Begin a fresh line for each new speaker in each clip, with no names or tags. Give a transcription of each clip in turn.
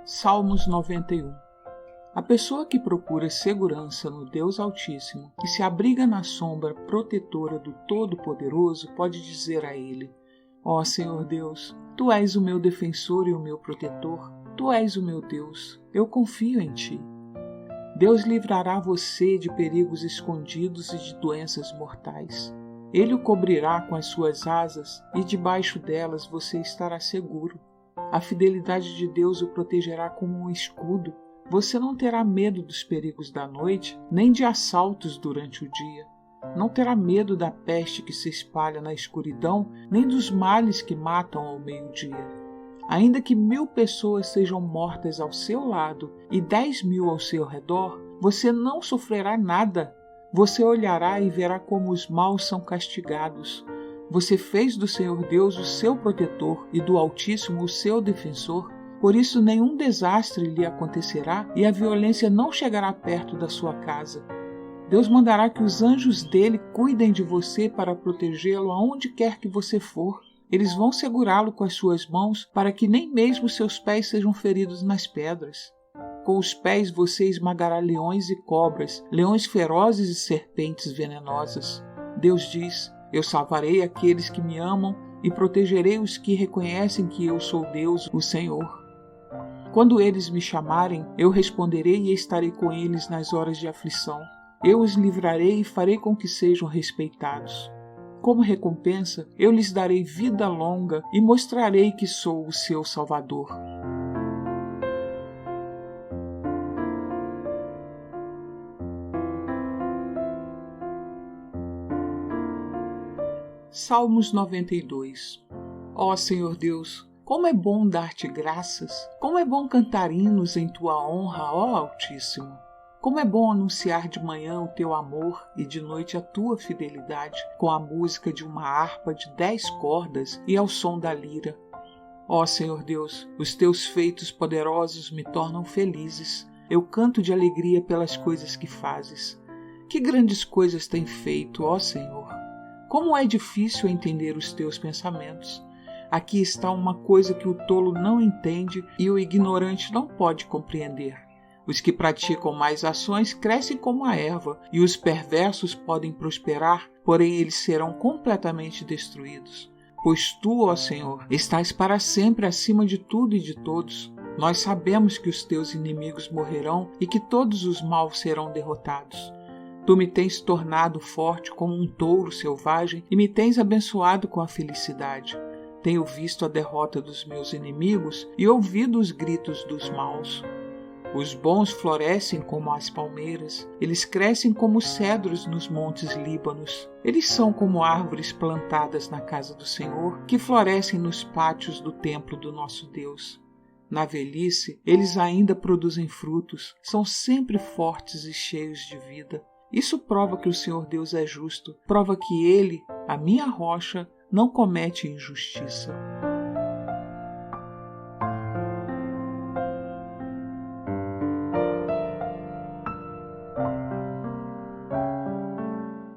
Salmos 91. A pessoa que procura segurança no Deus Altíssimo e se abriga na sombra protetora do Todo-Poderoso pode dizer a Ele: Ó Senhor Deus, Tu és o meu defensor e o meu protetor, Tu és o meu Deus, eu confio em Ti. Deus livrará você de perigos escondidos e de doenças mortais. Ele o cobrirá com as suas asas e debaixo delas você estará seguro. A fidelidade de Deus o protegerá como um escudo. Você não terá medo dos perigos da noite, nem de assaltos durante o dia. Não terá medo da peste que se espalha na escuridão, nem dos males que matam ao meio-dia. Ainda que 1000 pessoas sejam mortas ao seu lado e 10.000 ao seu redor, você não sofrerá nada. Você olhará e verá como os maus são castigados. Você fez do Senhor Deus o seu protetor e do Altíssimo o seu defensor. Por isso nenhum desastre lhe acontecerá e a violência não chegará perto da sua casa. Deus mandará que os anjos dele cuidem de você para protegê-lo aonde quer que você for. Eles vão segurá-lo com as suas mãos para que nem mesmo seus pés sejam feridos nas pedras. Com os pés você esmagará leões e cobras, leões ferozes e serpentes venenosas. Deus diz: Eu salvarei aqueles que me amam e protegerei os que reconhecem que eu sou Deus, o Senhor. Quando eles me chamarem, eu responderei e estarei com eles nas horas de aflição. Eu os livrarei e farei com que sejam respeitados. Como recompensa, eu lhes darei vida longa e mostrarei que sou o seu Salvador. Salmos 92. Ó Senhor Deus, como é bom dar-te graças, como é bom cantar hinos em tua honra, ó Altíssimo. Como é bom anunciar de manhã o teu amor e de noite a tua fidelidade, com a música de uma harpa de 10 cordas e ao som da lira. Ó Senhor Deus, os teus feitos poderosos me tornam felizes. Eu canto de alegria pelas coisas que fazes. Que grandes coisas tem feito, ó Senhor! Como é difícil entender os teus pensamentos. Aqui está uma coisa que o tolo não entende e o ignorante não pode compreender. Os que praticam más ações crescem como a erva, e os perversos podem prosperar, porém eles serão completamente destruídos. Pois tu, ó Senhor, estás para sempre acima de tudo e de todos. Nós sabemos que os teus inimigos morrerão e que todos os maus serão derrotados. Tu me tens tornado forte como um touro selvagem e me tens abençoado com a felicidade. Tenho visto a derrota dos meus inimigos e ouvido os gritos dos maus. Os bons florescem como as palmeiras, eles crescem como cedros nos montes Líbanos. Eles são como árvores plantadas na casa do Senhor, que florescem nos pátios do templo do nosso Deus. Na velhice, eles ainda produzem frutos, são sempre fortes e cheios de vida. Isso prova que o Senhor Deus é justo, prova que Ele, a minha rocha, não comete injustiça.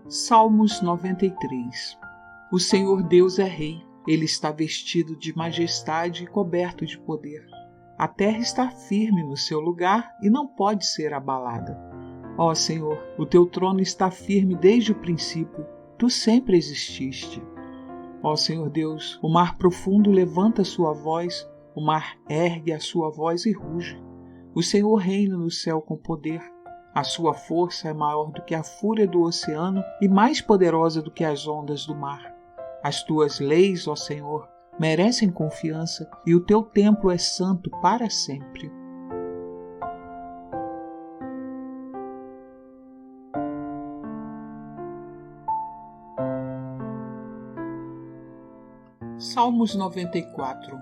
Salmos 93. O Senhor Deus é Rei, Ele está vestido de majestade e coberto de poder. A terra está firme no seu lugar e não pode ser abalada. Ó Senhor, o teu trono está firme desde o princípio, tu sempre exististe. Ó Senhor Deus, o mar profundo levanta sua voz, o mar ergue a sua voz e ruge. O Senhor reina no céu com poder. A sua força é maior do que a fúria do oceano e mais poderosa do que as ondas do mar. As tuas leis, ó Senhor, merecem confiança e o teu templo é santo para sempre. Salmos 94.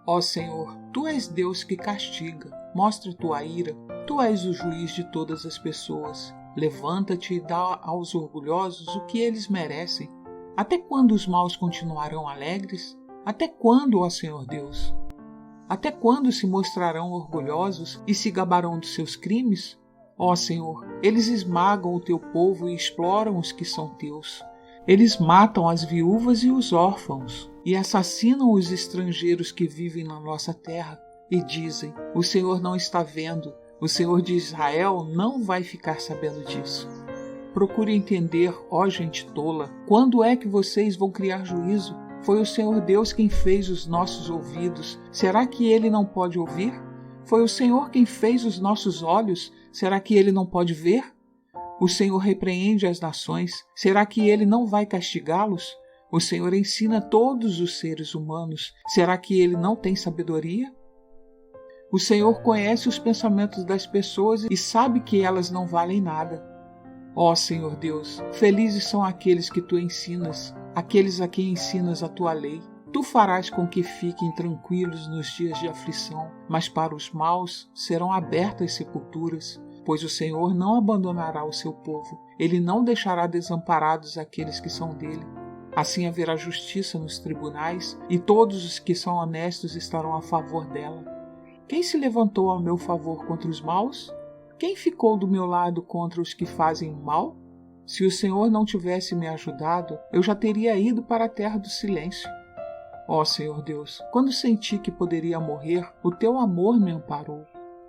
Ó Senhor, Tu és Deus que castiga, mostra Tua ira, Tu és o juiz de todas as pessoas. Levanta-te e dá aos orgulhosos o que eles merecem. Até quando os maus continuarão alegres? Até quando, ó Senhor Deus? Até quando se mostrarão orgulhosos e se gabarão dos seus crimes? Ó Senhor, eles esmagam o Teu povo e exploram os que são Teus. Eles matam as viúvas e os órfãos, e assassinam os estrangeiros que vivem na nossa terra. e dizem: o Senhor não está vendo, o Senhor de Israel não vai ficar sabendo disso. Procure entender, ó gente tola, quando é que vocês vão criar juízo? Foi o Senhor Deus quem fez os nossos ouvidos, será que Ele não pode ouvir? Foi o Senhor quem fez os nossos olhos, será que Ele não pode ver? O Senhor repreende as nações, será que Ele não vai castigá-los? O Senhor ensina todos os seres humanos, será que Ele não tem sabedoria? O Senhor conhece os pensamentos das pessoas e sabe que elas não valem nada. Ó Senhor Deus, felizes são aqueles que Tu ensinas, aqueles a quem ensinas a Tua lei. Tu farás com que fiquem tranquilos nos dias de aflição, mas para os maus serão abertas sepulturas, pois o Senhor não abandonará o seu povo, Ele não deixará desamparados aqueles que são dele. Assim haverá justiça nos tribunais, e todos os que são honestos estarão a favor dela. Quem se levantou ao meu favor contra os maus? Quem ficou do meu lado contra os que fazem o mal? Se o Senhor não tivesse me ajudado, eu já teria ido para a terra do silêncio. Ó Senhor Deus, quando senti que poderia morrer, o Teu amor me amparou.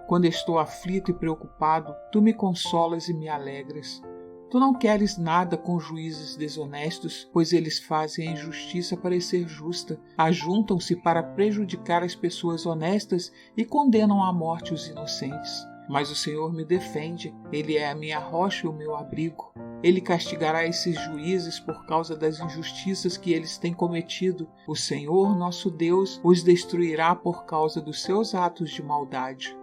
Quando estou aflito e preocupado, Tu me consolas e me alegras. Tu não queres nada com juízes desonestos, pois eles fazem a injustiça parecer justa, ajuntam-se para prejudicar as pessoas honestas e condenam à morte os inocentes. Mas o Senhor me defende, Ele é a minha rocha e o meu abrigo. Ele castigará esses juízes por causa das injustiças que eles têm cometido. O Senhor, nosso Deus, os destruirá por causa dos seus atos de maldade.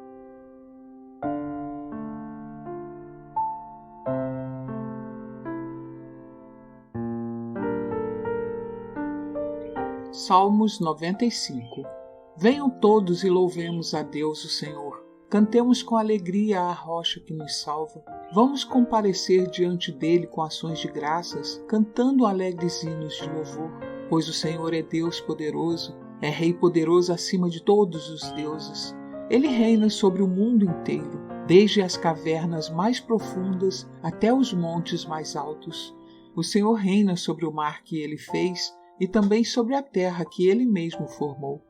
Salmos 95. Venham todos e louvemos a Deus, o Senhor. Cantemos com alegria à rocha que nos salva. Vamos comparecer diante dele com ações de graças, cantando alegres hinos de louvor. Pois o Senhor é Deus poderoso, é Rei poderoso acima de todos os deuses. Ele reina sobre o mundo inteiro, desde as cavernas mais profundas até os montes mais altos. O Senhor reina sobre o mar que ele fez e também sobre a terra que ele mesmo formou.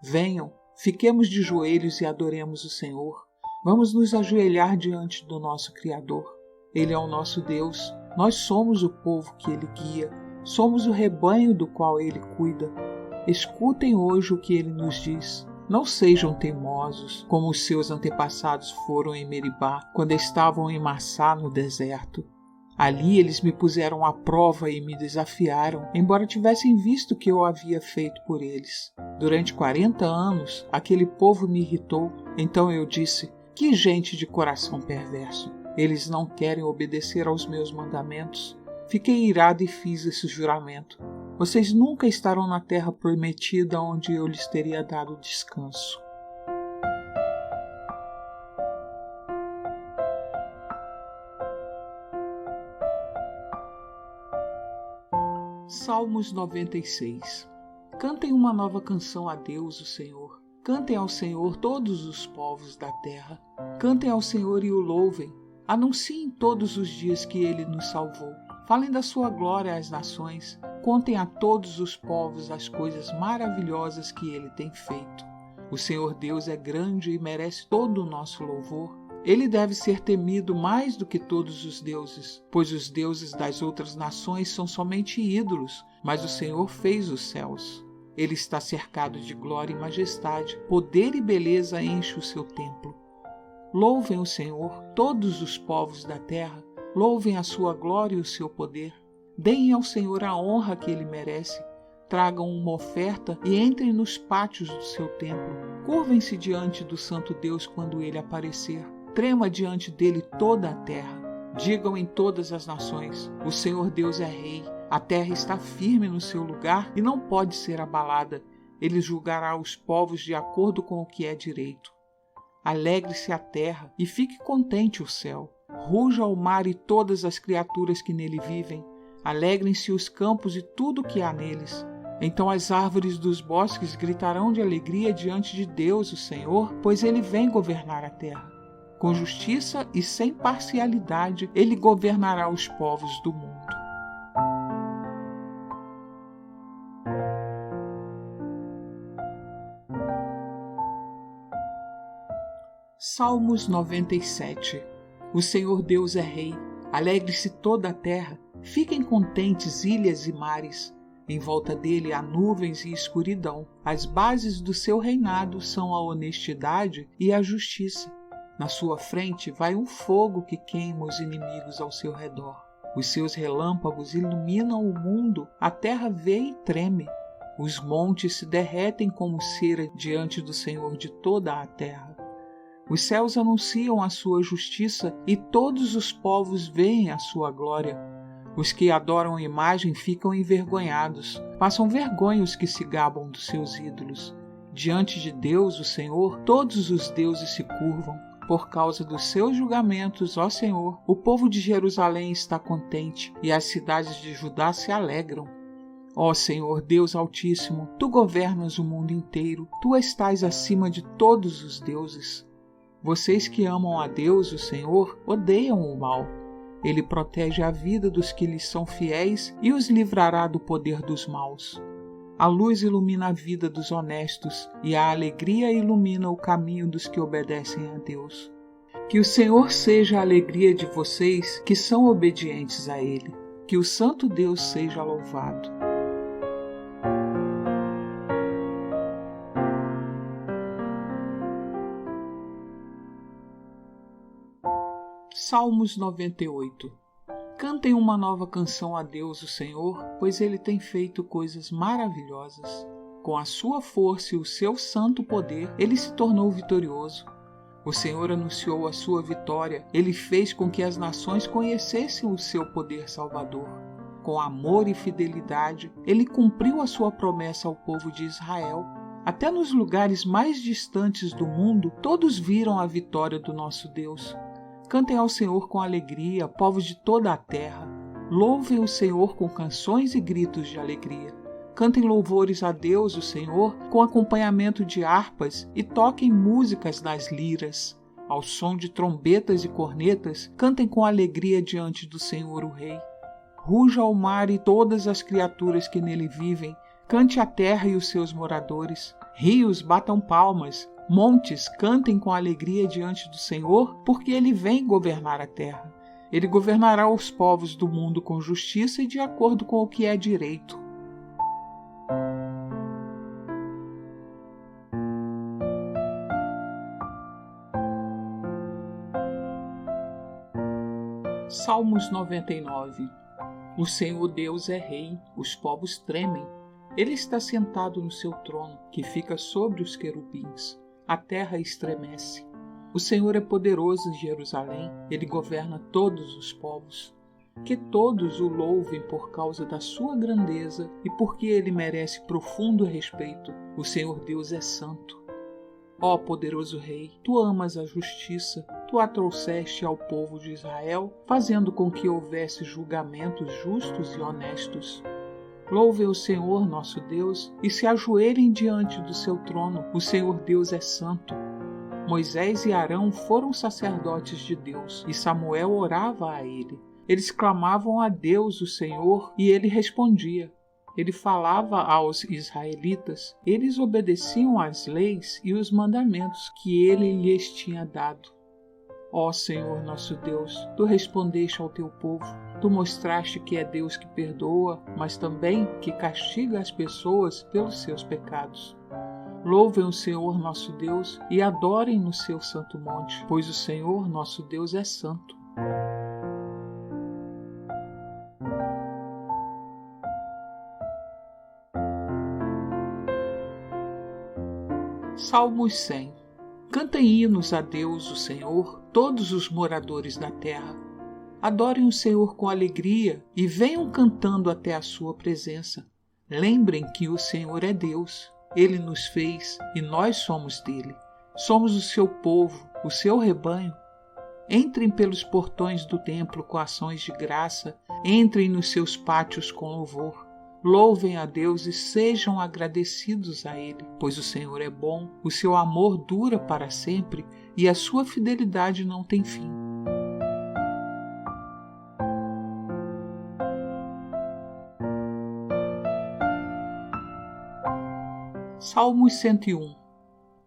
Venham, fiquemos de joelhos e adoremos o Senhor. Vamos nos ajoelhar diante do nosso Criador. Ele é o nosso Deus, nós somos o povo que Ele guia, somos o rebanho do qual Ele cuida. Escutem hoje o que Ele nos diz. Não sejam teimosos, como os seus antepassados foram em Meribá, quando estavam em Massá no deserto. Ali eles me puseram à prova e me desafiaram, embora tivessem visto que eu havia feito por eles. Durante 40 anos, aquele povo me irritou. Então eu disse: que gente de coração perverso! Eles não querem obedecer aos meus mandamentos. Fiquei irado e fiz esse juramento. Vocês nunca estarão na terra prometida onde eu lhes teria dado descanso. Salmos 96. Cantem uma nova canção a Deus, o Senhor. Cantem ao Senhor todos os povos da terra. Cantem ao Senhor e o louvem. Anunciem todos os dias que Ele nos salvou. Falem da sua glória às nações. Contem a todos os povos as coisas maravilhosas que Ele tem feito. O Senhor Deus é grande e merece todo o nosso louvor. Ele deve ser temido mais do que todos os deuses, pois os deuses das outras nações são somente ídolos, mas o Senhor fez os céus. Ele está cercado de glória e majestade, poder e beleza enche o seu templo. Louvem o Senhor, todos os povos da terra, louvem a sua glória e o seu poder. Deem ao Senhor a honra que Ele merece. Tragam uma oferta e entrem nos pátios do seu templo. Curvem-se diante do Santo Deus quando Ele aparecer. Trema diante dele toda a terra. Digam em todas as nações: o Senhor Deus é Rei. A terra está firme no seu lugar e não pode ser abalada. Ele julgará os povos de acordo com o que é direito. Alegre-se a terra e fique contente o céu. Ruja o mar e todas as criaturas que nele vivem. Alegrem-se os campos e tudo o que há neles. Então as árvores dos bosques gritarão de alegria diante de Deus, o Senhor, pois Ele vem governar a terra. Com justiça e sem parcialidade, Ele governará os povos do mundo. Salmos 97. O Senhor Deus é Rei, alegre-se toda a terra, fiquem contentes ilhas e mares. Em volta dele há nuvens e escuridão, as bases do seu reinado são a honestidade e a justiça. Na sua frente vai um fogo que queima os inimigos ao seu redor. Os seus relâmpagos iluminam o mundo, a terra vê e treme. Os montes se derretem como cera diante do Senhor de toda a terra. Os céus anunciam a sua justiça e todos os povos veem a sua glória. Os que adoram a imagem ficam envergonhados, passam vergonha os que se gabam dos seus ídolos. Diante de Deus, o Senhor, todos os deuses se curvam. Por causa dos seus julgamentos, ó Senhor, o povo de Jerusalém está contente e as cidades de Judá se alegram. Ó Senhor, Deus Altíssimo, Tu governas o mundo inteiro, Tu estás acima de todos os deuses. Vocês que amam a Deus, o Senhor, odeiam o mal. Ele protege a vida dos que lhes são fiéis e os livrará do poder dos maus. A luz ilumina a vida dos honestos e a alegria ilumina o caminho dos que obedecem a Deus. Que o Senhor seja a alegria de vocês que são obedientes a Ele. Que o Santo Deus seja louvado. Salmos 98. Cantem uma nova canção a Deus, o Senhor, pois Ele tem feito coisas maravilhosas. Com a sua força e o seu santo poder, Ele se tornou vitorioso. O Senhor anunciou a sua vitória, Ele fez com que as nações conhecessem o seu poder salvador. Com amor e fidelidade, Ele cumpriu a sua promessa ao povo de Israel. Até nos lugares mais distantes do mundo, todos viram a vitória do nosso Deus. Cantem ao Senhor com alegria, povos de toda a terra. Louvem o Senhor com canções e gritos de alegria. Cantem louvores a Deus, o Senhor, com acompanhamento de harpas e toquem músicas nas liras. Ao som de trombetas e cornetas, cantem com alegria diante do Senhor o Rei. Ruja o mar e todas as criaturas que nele vivem. Cante a terra e os seus moradores. Rios batam palmas. Montes cantem com alegria diante do Senhor, porque Ele vem governar a terra. Ele governará os povos do mundo com justiça e de acordo com o que é direito. Salmos 99. O Senhor Deus é Rei, os povos tremem. Ele está sentado no seu trono, que fica sobre os querubins. A terra estremece. O Senhor é poderoso em Jerusalém, Ele governa todos os povos. Que todos o louvem por causa da sua grandeza e porque Ele merece profundo respeito. O Senhor Deus é santo. Ó poderoso Rei, Tu amas a justiça, Tu a trouxeste ao povo de Israel, fazendo com que houvesse julgamentos justos e honestos. Louvem o Senhor nosso Deus e se ajoelhem diante do seu trono. O Senhor Deus é santo. Moisés e Arão foram sacerdotes de Deus e Samuel orava a ele. Eles clamavam a Deus, o Senhor, e ele respondia. Ele falava aos israelitas. Eles obedeciam às leis e os mandamentos que ele lhes tinha dado. Ó Senhor nosso Deus, Tu respondeste ao Teu povo. Tu mostraste que é Deus que perdoa, mas também que castiga as pessoas pelos seus pecados. Louvem o Senhor nosso Deus e adorem no seu santo monte, pois o Senhor nosso Deus é santo. Salmos 100. Cantem hinos a Deus, o Senhor, todos os moradores da terra. Adorem o Senhor com alegria e venham cantando até a sua presença. Lembrem que o Senhor é Deus. Ele nos fez e nós somos dele. Somos o seu povo, o seu rebanho. Entrem pelos portões do templo com ações de graça. Entrem nos seus pátios com louvor. Louvem a Deus e sejam agradecidos a Ele, pois o Senhor é bom, o seu amor dura para sempre e a sua fidelidade não tem fim. Salmos 101.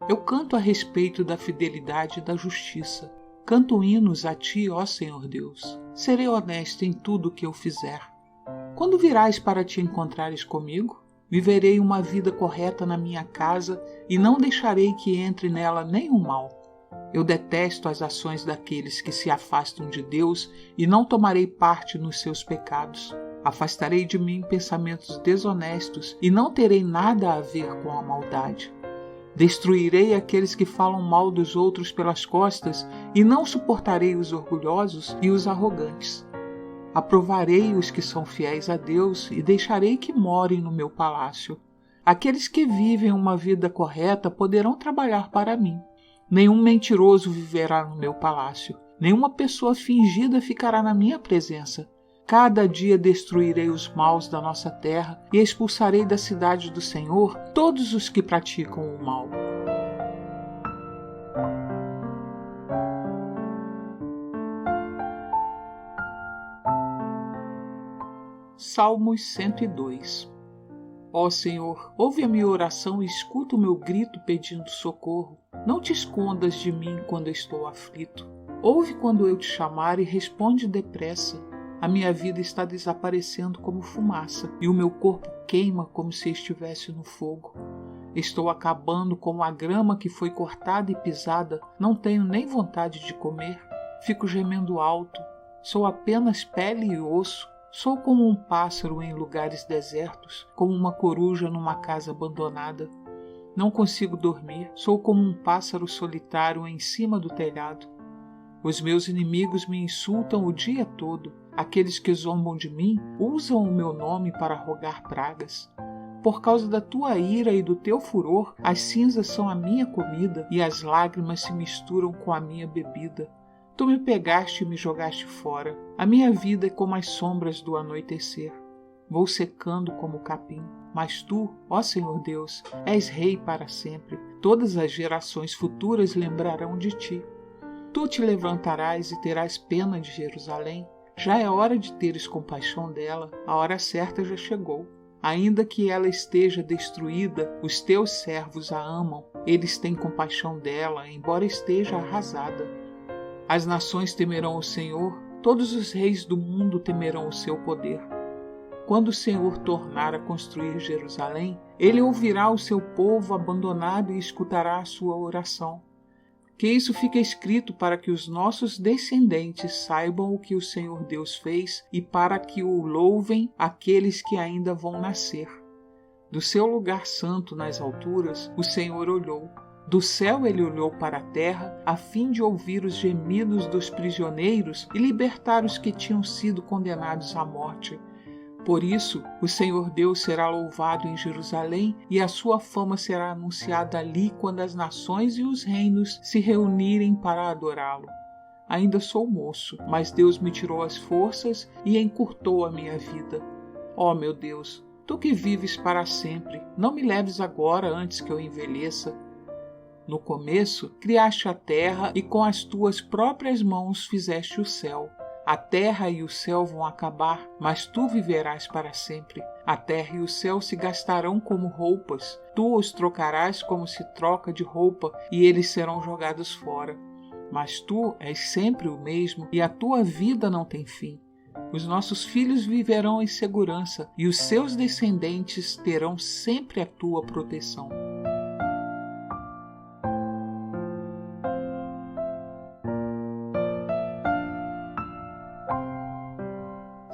Eu canto a respeito da fidelidade e da justiça. Canto hinos a Ti, ó Senhor Deus. Serei honesto em tudo o que eu fizer. Quando virás para te encontrares comigo? Viverei uma vida correta na minha casa e não deixarei que entre nela nenhum mal. Eu detesto as ações daqueles que se afastam de Deus e não tomarei parte nos seus pecados. Afastarei de mim pensamentos desonestos e não terei nada a ver com a maldade. Destruirei aqueles que falam mal dos outros pelas costas e não suportarei os orgulhosos e os arrogantes. Aprovarei os que são fiéis a Deus e deixarei que morem no meu palácio. Aqueles que vivem uma vida correta poderão trabalhar para mim. Nenhum mentiroso viverá no meu palácio. Nenhuma pessoa fingida ficará na minha presença. Cada dia destruirei os maus da nossa terra e expulsarei da cidade do Senhor todos os que praticam o mal. Salmos 102. Ó Senhor, ouve a minha oração e escuta o meu grito pedindo socorro. Não te escondas de mim quando estou aflito. Ouve quando eu te chamar e responde depressa. A minha vida está desaparecendo como fumaça e o meu corpo queima como se estivesse no fogo. Estou acabando como a grama que foi cortada e pisada. Não tenho nem vontade de comer. Fico gemendo alto. Sou apenas pele e osso. Sou como um pássaro em lugares desertos, como uma coruja numa casa abandonada. Não consigo dormir, sou como um pássaro solitário em cima do telhado. Os meus inimigos me insultam o dia todo. Aqueles que zombam de mim usam o meu nome para rogar pragas. Por causa da tua ira e do teu furor, as cinzas são a minha comida e as lágrimas se misturam com a minha bebida. Tu me pegaste e me jogaste fora. A minha vida é como as sombras do anoitecer. Vou secando como o capim. Mas tu, ó Senhor Deus, és rei para sempre. Todas as gerações futuras lembrarão de ti. Tu te levantarás e terás pena de Jerusalém. Já é hora de teres compaixão dela. A hora certa já chegou. Ainda que ela esteja destruída, os teus servos a amam. Eles têm compaixão dela, embora esteja arrasada. As nações temerão o Senhor, todos os reis do mundo temerão o seu poder. Quando o Senhor tornar a construir Jerusalém, ele ouvirá o seu povo abandonado e escutará a sua oração. Que isso fique escrito para que os nossos descendentes saibam o que o Senhor Deus fez e para que o louvem aqueles que ainda vão nascer. Do seu lugar santo nas alturas, o Senhor olhou. Do céu ele olhou para a terra, a fim de ouvir os gemidos dos prisioneiros e libertar os que tinham sido condenados à morte. Por isso, o Senhor Deus será louvado em Jerusalém e a sua fama será anunciada ali quando as nações e os reinos se reunirem para adorá-lo. Ainda sou moço, mas Deus me tirou as forças e encurtou a minha vida. Ó meu Deus, tu que vives para sempre, não me leves agora antes que eu envelheça. No começo, criaste a terra e com as tuas próprias mãos fizeste o céu. A terra e o céu vão acabar, mas tu viverás para sempre. A terra e o céu se gastarão como roupas. Tu os trocarás como se troca de roupa, e eles serão jogados fora. Mas tu és sempre o mesmo, e a tua vida não tem fim. Os nossos filhos viverão em segurança, e os seus descendentes terão sempre a tua proteção.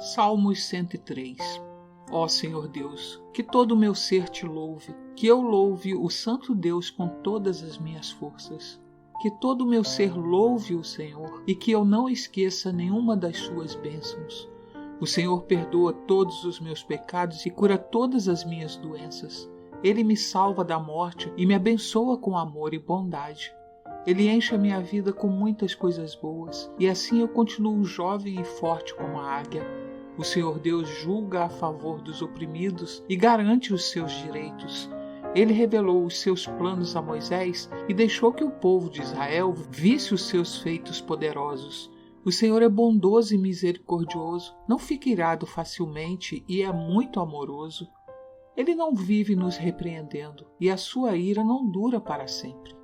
Salmos 103. Ó Senhor Deus, que todo o meu ser te louve, que eu louve o Santo Deus com todas as minhas forças. Que todo o meu ser louve o Senhor e que eu não esqueça nenhuma das suas bênçãos. O Senhor perdoa todos os meus pecados e cura todas as minhas doenças. Ele me salva da morte e me abençoa com amor e bondade. Ele enche a minha vida com muitas coisas boas e assim eu continuo jovem e forte como a águia. O Senhor Deus julga a favor dos oprimidos e garante os seus direitos. Ele revelou os seus planos a Moisés e deixou que o povo de Israel visse os seus feitos poderosos. O Senhor é bondoso e misericordioso, não fica irado facilmente e é muito amoroso. Ele não vive nos repreendendo e a sua ira não dura para sempre.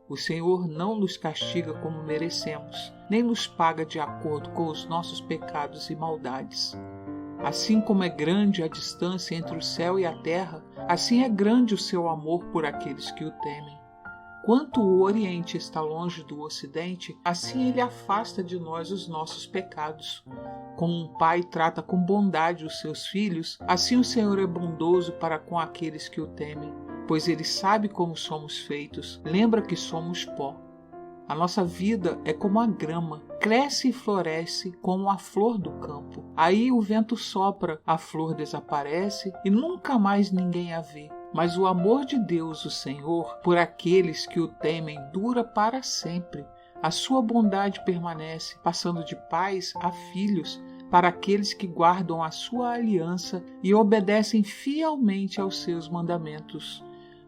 O Senhor não nos castiga como merecemos, nem nos paga de acordo com os nossos pecados e maldades. Assim como é grande a distância entre o céu e a terra, assim é grande o seu amor por aqueles que o temem. Quanto o Oriente está longe do Ocidente, assim ele afasta de nós os nossos pecados. Como um pai trata com bondade os seus filhos, assim o Senhor é bondoso para com aqueles que o temem, pois ele sabe como somos feitos, lembra que somos pó. A nossa vida é como a grama, cresce e floresce como a flor do campo. Aí o vento sopra, a flor desaparece e nunca mais ninguém a vê. Mas o amor de Deus, o Senhor, por aqueles que o temem, dura para sempre. A sua bondade permanece, passando de pais a filhos, para aqueles que guardam a sua aliança e obedecem fielmente aos seus mandamentos.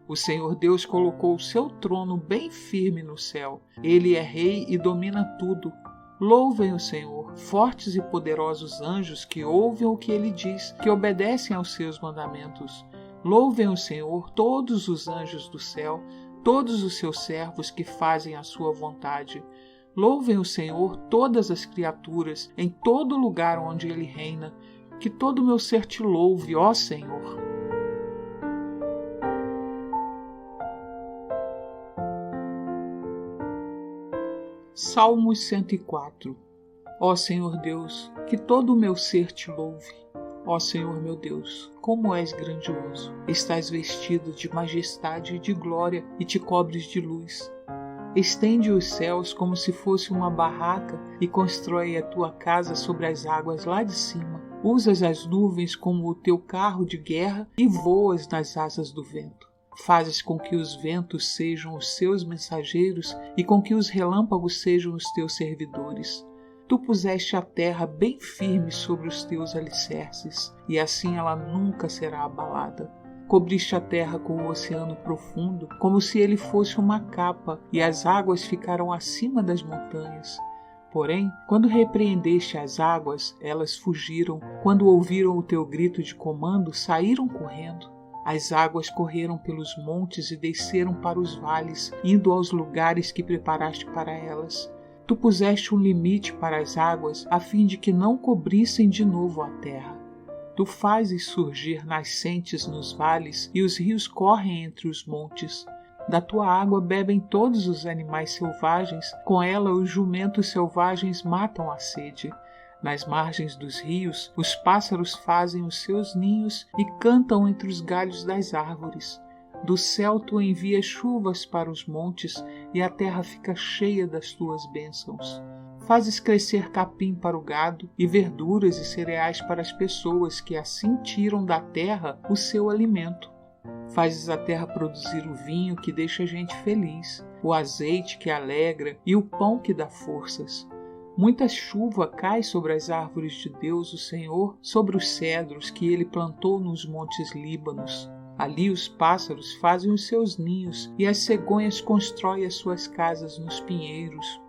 O Senhor Deus colocou o seu trono bem firme no céu. Ele é rei e domina tudo. Louvem o Senhor, fortes e poderosos anjos que ouvem o que ele diz, que obedecem aos seus mandamentos. Louvem o Senhor, todos os anjos do céu, todos os seus servos que fazem a sua vontade. Louvem o Senhor, todas as criaturas, em todo lugar onde ele reina. Que todo o meu ser te louve, ó Senhor. Salmos 104. Ó Senhor Deus, que todo o meu ser te louve. Ó Senhor meu Deus, como és grandioso! Estás vestido de majestade e de glória e te cobres de luz. Estende os céus como se fosse uma barraca e constrói a tua casa sobre as águas lá de cima. Usas as nuvens como o teu carro de guerra e voas nas asas do vento. Fazes com que os ventos sejam os seus mensageiros e com que os relâmpagos sejam os teus servidores. Tu puseste a terra bem firme sobre os teus alicerces, e assim ela nunca será abalada. Cobriste a terra com o oceano profundo, como se ele fosse uma capa, e as águas ficaram acima das montanhas. Porém, quando repreendeste as águas, elas fugiram. Quando ouviram o teu grito de comando, saíram correndo. As águas correram pelos montes e desceram para os vales, indo aos lugares que preparaste para elas. Tu puseste um limite para as águas, a fim de que não cobrissem de novo a terra. Tu fazes surgir nascentes nos vales, e os rios correm entre os montes. Da tua água bebem todos os animais selvagens, com ela os jumentos selvagens matam a sede. Nas margens dos rios, os pássaros fazem os seus ninhos e cantam entre os galhos das árvores. Do céu tu envias chuvas para os montes, e a terra fica cheia das tuas bênçãos. Fazes crescer capim para o gado, e verduras e cereais para as pessoas, que assim tiram da terra o seu alimento. Fazes a terra produzir o vinho que deixa a gente feliz, o azeite que alegra e o pão que dá forças. Muita chuva cai sobre as árvores de Deus, o Senhor, sobre os cedros que ele plantou nos montes Líbanos. Ali os pássaros fazem os seus ninhos e as cegonhas constroem as suas casas nos pinheiros.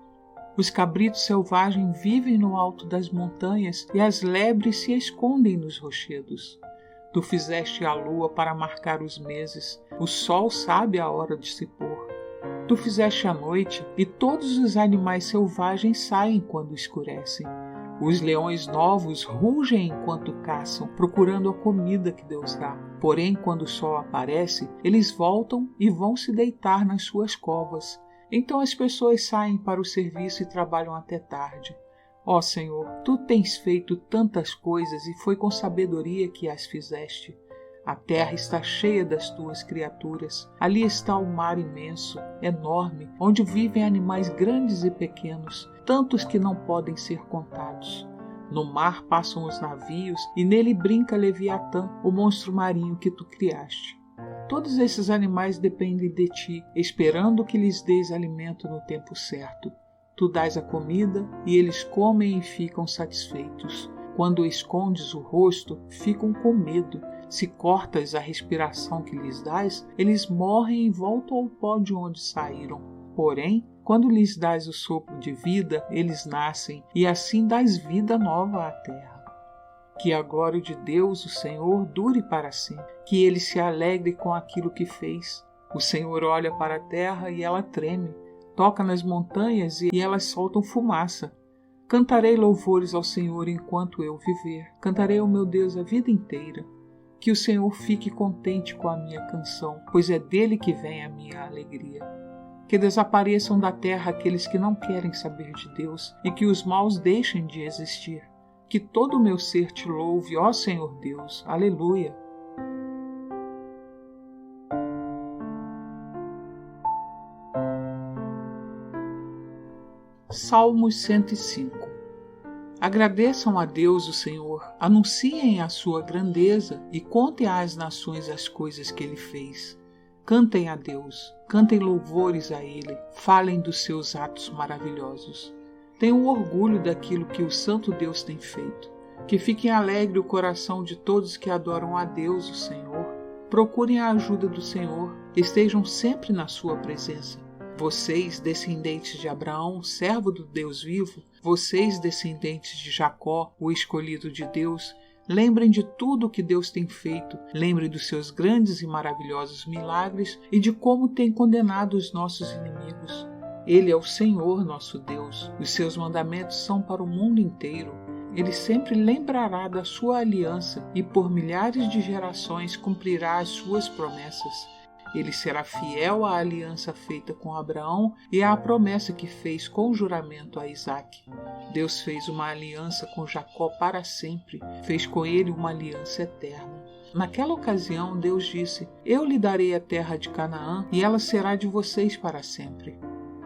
Os cabritos selvagens vivem no alto das montanhas e as lebres se escondem nos rochedos. Tu fizeste a lua para marcar os meses, o sol sabe a hora de se pôr. Tu fizeste a noite e todos os animais selvagens saem quando escurecem. Os leões novos rugem enquanto caçam, procurando a comida que Deus dá. Porém, quando o sol aparece, eles voltam e vão se deitar nas suas covas. Então as pessoas saem para o serviço e trabalham até tarde. Ó Senhor, Tu tens feito tantas coisas e foi com sabedoria que as fizeste. A terra está cheia das Tuas criaturas. Ali está o mar imenso, enorme, onde vivem animais grandes e pequenos, tantos que não podem ser contados. No mar passam os navios e nele brinca Leviatã, o monstro marinho que Tu criaste. Todos esses animais dependem de Ti, esperando que lhes dês alimento no tempo certo. Tu dás a comida e eles comem e ficam satisfeitos. Quando escondes o rosto, ficam com medo. Se cortas a respiração que lhes dás, eles morrem e voltam ao pó de onde saíram. Porém, quando lhes dás o sopro de vida, eles nascem, e assim dás vida nova à terra. Que a glória de Deus, o Senhor, dure para sempre. Que ele se alegre com aquilo que fez. O Senhor olha para a terra e ela treme, toca nas montanhas e elas soltam fumaça. Cantarei louvores ao Senhor enquanto eu viver, cantarei ao meu Deus a vida inteira. Que o Senhor fique contente com a minha canção, pois é dele que vem a minha alegria. Que desapareçam da terra aqueles que não querem saber de Deus e que os maus deixem de existir. Que todo o meu ser te louve, ó Senhor Deus. Aleluia. Salmos 105. Agradeçam a Deus o Senhor, anunciem a sua grandeza e contem às nações as coisas que Ele fez. Cantem a Deus, cantem louvores a Ele, falem dos seus atos maravilhosos. Tenham orgulho daquilo que o Santo Deus tem feito. Que fique alegre o coração de todos que adoram a Deus o Senhor. Procurem a ajuda do Senhor, estejam sempre na sua presença. Vocês, descendentes de Abraão, servo do Deus vivo, vocês, descendentes de Jacó, o escolhido de Deus, lembrem de tudo o que Deus tem feito, lembrem dos seus grandes e maravilhosos milagres e de como tem condenado os nossos inimigos. Ele é o Senhor nosso Deus, os seus mandamentos são para o mundo inteiro. Ele sempre lembrará da sua aliança e por milhares de gerações cumprirá as suas promessas. Ele será fiel à aliança feita com Abraão e à promessa que fez com juramento a Isaque. Deus fez uma aliança com Jacó para sempre, fez com ele uma aliança eterna. Naquela ocasião, Deus disse: Eu lhe darei a terra de Canaã e ela será de vocês para sempre.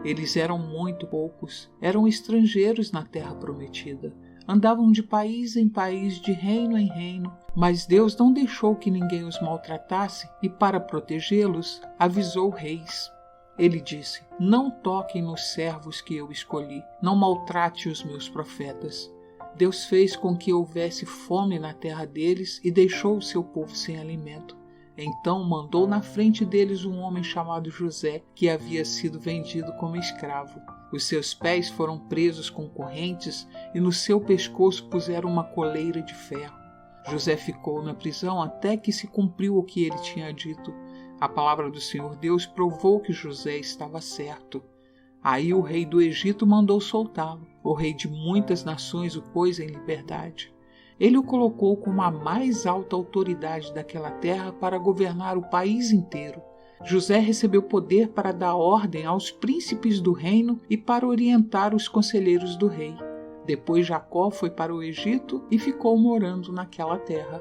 Eles eram muito poucos, eram estrangeiros na terra prometida. Andavam de país em país, de reino em reino, mas Deus não deixou que ninguém os maltratasse e, para protegê-los, avisou reis. Ele disse: Não toquem nos servos que eu escolhi, não maltrate os meus profetas. Deus fez com que houvesse fome na terra deles e deixou o seu povo sem alimento. Então mandou na frente deles um homem chamado José, que havia sido vendido como escravo. Os seus pés foram presos com correntes e no seu pescoço puseram uma coleira de ferro. José ficou na prisão até que se cumpriu o que ele tinha dito. A palavra do Senhor Deus provou que José estava certo. Aí o rei do Egito mandou soltá-lo. O rei de muitas nações o pôs em liberdade. Ele o colocou como a mais alta autoridade daquela terra para governar o país inteiro. José recebeu poder para dar ordem aos príncipes do reino e para orientar os conselheiros do rei. Depois Jacó foi para o Egito e ficou morando naquela terra.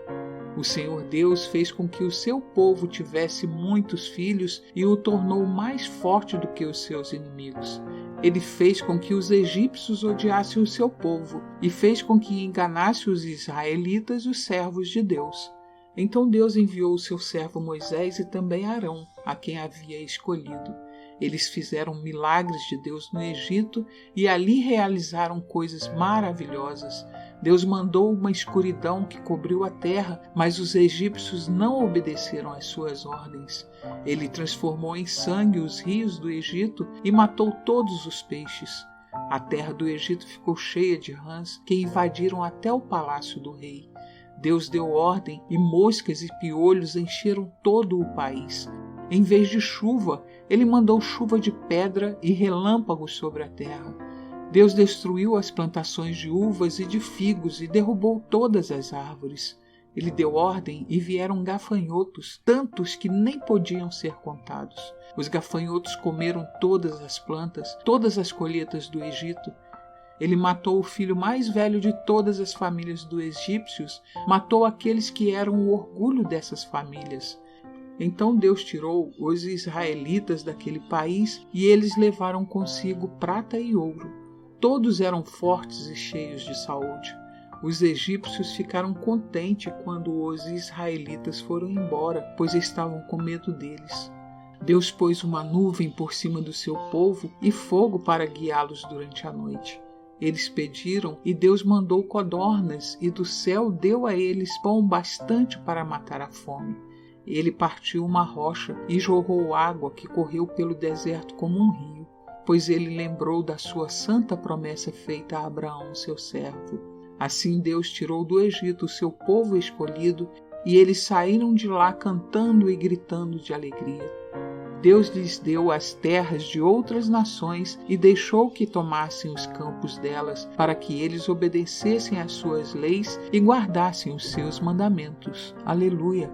O Senhor Deus fez com que o seu povo tivesse muitos filhos e o tornou mais forte do que os seus inimigos. Ele fez com que os egípcios odiassem o seu povo e fez com que enganasse os israelitas, os servos de Deus. Então Deus enviou o seu servo Moisés e também Arão, a quem havia escolhido. Eles fizeram milagres de Deus no Egito e ali realizaram coisas maravilhosas. Deus mandou uma escuridão que cobriu a terra, mas os egípcios não obedeceram às suas ordens. Ele transformou em sangue os rios do Egito e matou todos os peixes. A terra do Egito ficou cheia de rãs que invadiram até o palácio do rei. Deus deu ordem e moscas e piolhos encheram todo o país. Em vez de chuva, ele mandou chuva de pedra e relâmpagos sobre a terra. Deus destruiu as plantações de uvas e de figos e derrubou todas as árvores. Ele deu ordem e vieram gafanhotos, tantos que nem podiam ser contados. Os gafanhotos comeram todas as plantas, todas as colheitas do Egito. Ele matou o filho mais velho de todas as famílias dos egípcios, matou aqueles que eram o orgulho dessas famílias. Então Deus tirou os israelitas daquele país e eles levaram consigo prata e ouro. Todos eram fortes e cheios de saúde. Os egípcios ficaram contentes quando os israelitas foram embora, pois estavam com medo deles. Deus pôs uma nuvem por cima do seu povo e fogo para guiá-los durante a noite. Eles pediram e Deus mandou codornas e do céu deu a eles pão bastante para matar a fome. Ele partiu uma rocha e jorrou água que correu pelo deserto como um rio, pois ele lembrou da sua santa promessa feita a Abraão, seu servo. Assim Deus tirou do Egito o seu povo escolhido e eles saíram de lá cantando e gritando de alegria. Deus lhes deu as terras de outras nações e deixou que tomassem os campos delas, para que eles obedecessem às suas leis e guardassem os seus mandamentos. Aleluia!